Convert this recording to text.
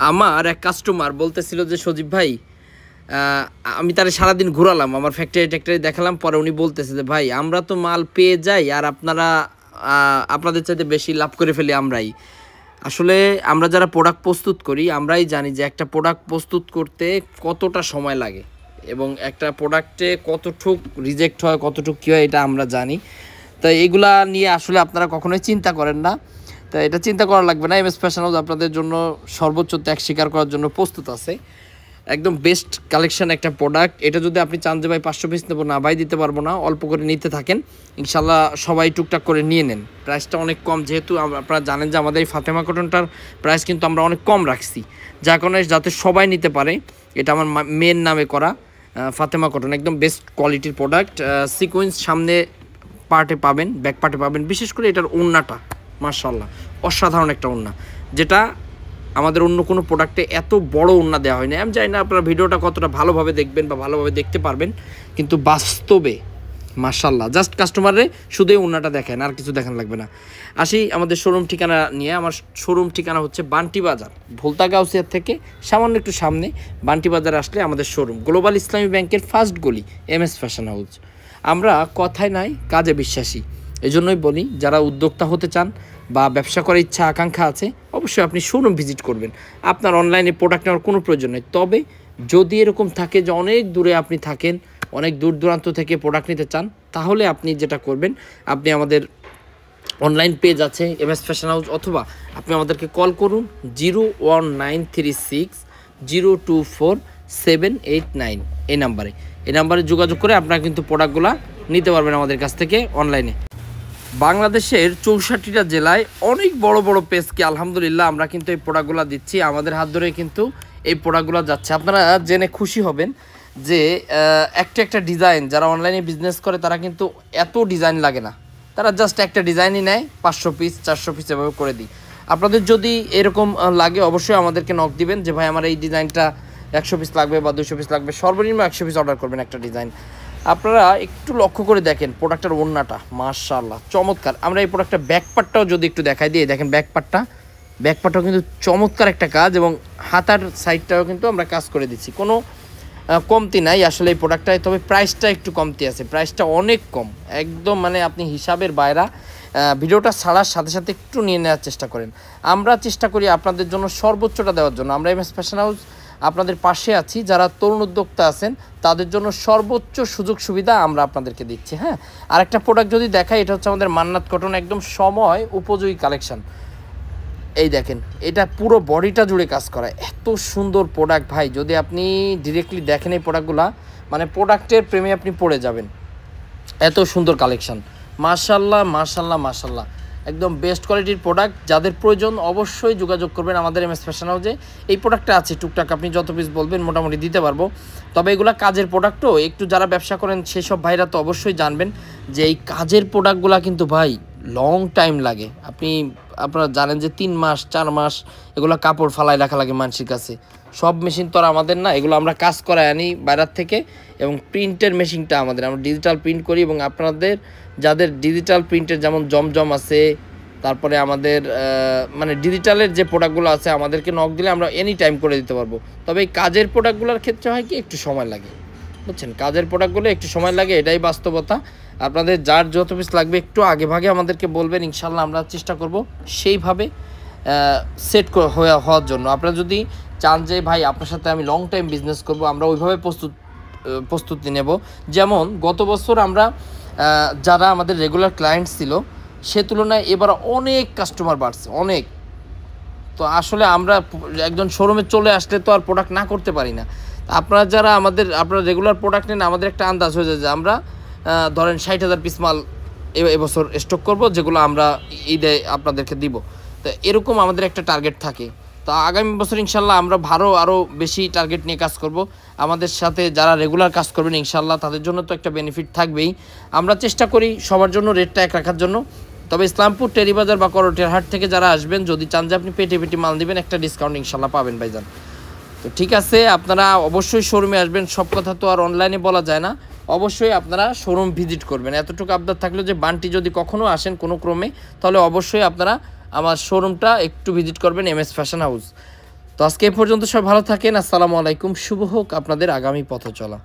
আমার এক কাস্টমার বলতেছিল যে সজীব ভাই, আমি তারে সারাদিন ঘোরালাম, আমার ফ্যাক্টরি দেখালাম, পরে উনি বলতেছে যে ভাই আমরা তো মাল পেয়ে যাই আর আপনাদের চাইতে বেশি লাভ করে ফেলি আমরাই। আসলে আমরা যারা প্রোডাক্ট প্রস্তুত করি আমরাই জানি যে একটা প্রোডাক্ট প্রস্তুত করতে কতটা সময় লাগে এবং একটা প্রোডাক্টে কতটুক রিজেক্ট হয়, কতটুক কী হয়, এটা আমরা জানি। তো এইগুলা নিয়ে আসলে আপনারা কখনোই চিন্তা করেন না। তো এটা চিন্তা করা লাগবে না, এমএস ফ্যাশন হাউস আপনাদের জন্য সর্বোচ্চ ত্যাগ স্বীকার করার জন্য প্রস্তুত আছে। একদম বেস্ট কালেকশন একটা প্রোডাক্ট। এটা যদি আপনি চান যে ভাই 500 পিস নেবো, না ভাই দিতে পারবো না, অল্প করে নিতে থাকেন, ইনশাল্লাহ সবাই টুকটাক করে নিয়ে নেন। প্রাইসটা অনেক কম, যেহেতু আপনারা জানেন যে আমাদের এই ফাতেমা কটনটার প্রাইস কিন্তু আমরা অনেক কম রাখছি, যার কারণে যাতে সবাই নিতে পারে। এটা আমার মেন নামে করা ফাতেমা কটন, একদম বেস্ট কোয়ালিটির প্রোডাক্ট। সিকোয়েন্স সামনে পার্টে পাবেন, ব্যাক পার্টে পাবেন, বিশেষ করে এটার ওড়নাটা মাশাআল্লাহ অসাধারণ একটা ওড়না, যেটা আমাদের অন্য কোনো প্রোডাক্টে এত বড় ওড়না দেওয়া হয়নি। আমি জানি না আপনারা ভিডিওটা কতটা ভালোভাবে দেখবেন বা ভালোভাবে দেখতে পারবেন, কিন্তু বাস্তবে মাশাআল্লাহ জাস্ট কাস্টমারে শুধু এই ওড়নাটা দেখেন, আর কিছু দেখান লাগবে না। আসি আমাদের শোরুম ঠিকানা নিয়ে। আমার শোরুম ঠিকানা হচ্ছে বান্টি বাজার, ভোলতা গাউসিয়া থেকে সামান্য একটু সামনে বান্টি বাজার আসলে আমাদের শোরুম, গ্লোবাল ইসলামী ব্যাংকের ফার্স্ট গলি, এমএস ফ্যাশন হাউস। আমরা কথায় নাই কাজে বিশ্বাসী, এজন্যই বলি যারা উদ্যোক্তা হতে চান বা ব্যবসা করার ইচ্ছা আকাঙ্ক্ষা আছে, অবশ্যই আপনি শোরুম ভিজিট করবেন। আপনার অনলাইনে প্রোডাক্ট নেওয়ার কোনো প্রয়োজন নেই। তবে যদি এরকম থাকে যে অনেক দূরে আপনি থাকেন, অনেক দূর দূরান্ত থেকে প্রোডাক্ট নিতে চান, তাহলে আপনি যেটা করবেন, আপনি আমাদের অনলাইন পেজ আছে এমএস ফ্যাশন হাউস, অথবা আপনি আমাদেরকে কল করুন 01936 024 789 এই নাম্বারে যোগাযোগ করে আপনারা কিন্তু প্রোডাক্টগুলো নিতে পারবেন আমাদের কাছ থেকে অনলাইনে। বাংলাদেশের 64টা জেলায় অনেক বড় বড় পেজকে আলহামদুলিল্লাহ আমরা কিন্তু এই প্রোডাক্টগুলো দিচ্ছি, আমাদের হাত ধরে কিন্তু এই প্রোডাক্টগুলো যাচ্ছে। আপনারা জেনে খুশি হবেন যে একটা ডিজাইন, যারা অনলাইনে বিজনেস করে তারা কিন্তু এত ডিজাইন লাগে না, তারা জাস্ট একটা ডিজাইনই নেয়, 500 পিস 400 পিস এভাবে করে দিই। আপনাদের যদি এরকম লাগে অবশ্যই আমাদেরকে নক দিবেন যে ভাই আমার এই ডিজাইনটা 100 পিস লাগবে বা 200 পিস লাগবে, সর্বনিম্ন 100 পিস অর্ডার করবেন একটা ডিজাইন। আপনারা একটু লক্ষ্য করে দেখেন প্রোডাক্টের ওড়নাটা মাশাআল্লাহ চমৎকার। আমরা এই প্রোডাক্টের ব্যাকপার্টটাও যদি একটু দেখাই দিই, দেখেন ব্যাকপার্টটাও কিন্তু চমৎকার একটা কাজ, এবং হাতার সাইডটাও কিন্তু আমরা কাজ করে দিচ্ছি, কোনো কমতি নাই আসলে এই প্রোডাক্টটায়। তবে প্রাইসটা একটু কমতি আছে, প্রাইসটা অনেক কম, একদম মানে আপনি হিসাবের বাইরে। ভিডিওটা ছাড়ার সাথে সাথে একটু নিয়ে নেওয়ার চেষ্টা করেন। আমরা চেষ্টা করি আপনাদের জন্য সর্বোচ্চটা দেওয়ার জন্য। আমরা এমএস ফ্যাশন হাউস আপনাদের পাশে আছি, যারা তরুণ উদ্যোক্তা আছেন তাদের জন্য সর্বোচ্চ সুযোগ সুবিধা আমরা আপনাদেরকে দিচ্ছি। হ্যাঁ, আরেকটা প্রোডাক্ট যদি দেখাই, এটা হচ্ছে আমাদের মান্নাত কটন, একদম সময় উপযোগী কালেকশন। এই দেখেন, এটা পুরো বডিটা জুড়ে কাজ করা, এত সুন্দর প্রোডাক্ট ভাই। যদি আপনি ডিরেক্টলি দেখেন এই প্রোডাক্টগুলা, মানে প্রোডাক্টের প্রেমে আপনি পড়ে যাবেন, এত সুন্দর কালেকশন। মাশাআল্লাহ মাশাআল্লাহ মাশাআল্লাহ, একদম বেস্ট কোয়ালিটির প্রোডাক্ট। যাদের প্রয়োজন অবশ্যই যোগাযোগ করবেন আমাদের এমএস ফ্যাশন হাউসে। এই প্রোডাক্টটা আছে টুকটাক, আপনি যত পিস বলবেন মোটামুটি দিতে পারবো। তবে এগুলো কাজের প্রোডাক্টও, একটু যারা ব্যবসা করেন সেসব ভাইরা তো অবশ্যই জানবেন যে এই কাজের প্রোডাক্টগুলো কিন্তু ভাই লং টাইম লাগে। আপনারা জানেন যে 3 মাস 4 মাস এগুলো কাপড় ফালাই রাখা লাগে মানুষের কাছে। সব মেশিন তো আর আমাদের না, এগুলো আমরা কাজ করাই আনি বাইরের থেকে, এবং প্রিন্টের মেশিনটা আমাদের, আমরা ডিজিটাল প্রিন্ট করি। এবং আপনাদের যাদের ডিজিটাল প্রিন্টের যেমন জমজম আছে, তারপরে আমাদের মানে ডিজিটালের যে প্রোডাক্টগুলো আছে, আমাদেরকে নক দিলে আমরা এনি টাইম করে দিতে পারবো। তবে এই কাজের প্রোডাক্টগুলোর ক্ষেত্রে হয় কি একটু সময় লাগে, বুঝছেন, কাজের প্রোডাক্টগুলো একটু সময় লাগে, এটাই বাস্তবতা। আপনাদের যার যত পিস লাগবে একটু আগে ভাগে আমাদেরকে বলবেন, ইনশাল্লাহ আমরা চেষ্টা করব সেইভাবে সেট হওয়ার জন্য। আপনারা যদি চান যে ভাই আপনার সাথে আমি লং টাইম বিজনেস করব, আমরা ওইভাবে প্রস্তুতি নেব। যেমন গত বছর আমরা যারা আমাদের রেগুলার ক্লায়েন্ট ছিল সে তুলনায় এবার অনেক কাস্টমার বাড়ছে, অনেক। তো আসলে আমরা একজন শোরুমে চলে আসলে তো আর প্রোডাক্ট না করতে পারি না। আপনারা যারা আপনারা রেগুলার প্রোডাক্ট নেন, আমাদের একটা আন্দাজ হয়ে যায় যে আমরা ধরেন 60,000 পিস মাল এবছর স্টক করব, যেগুলো আমরা ঈদে আপনাদেরকে দিব। তো এরকম আমাদের একটা টার্গেট থাকে। তো আগামী বছর ইনশাল্লাহ আমরা আরও বেশি টার্গেট নিয়ে কাজ করব। আমাদের সাথে যারা রেগুলার কাজ করবেন ইনশাল্লাহ তাদের জন্য তো একটা বেনিফিট থাকবেই। আমরা চেষ্টা করি সবার জন্য রেটটা এক রাখার জন্য। তবে ইসলামপুর টেরিবাজার বা করটিয়ার হাট থেকে যারা আসবেন, যদি চান যে আপনি পেটে মাল দিবেন, একটা ডিসকাউন্ট ইনশাল্লাহ পাবেন ভাইজান। তো ঠিক আছে, আপনারা অবশ্যই শোরুমে আসবেন, সব কথা তো আর অনলাইনে বলা যায় না। অবশ্যই আপনারা শোরুম ভিজিট করবেন। এতটুকু আবদার থাকলো যে বান্টি যদি কখনও আসেন কোনো ক্রমে, তাহলে অবশ্যই আপনারা আমার শোরুমটা একটু ভিজিট করবেন, এমএস ফ্যাশন হাউস। তো আজকে এই পর্যন্ত সবাই ভালো থাকেন। আসসালামু আলাইকুম। শুভ হোক আপনাদের আগামী পথ চলা।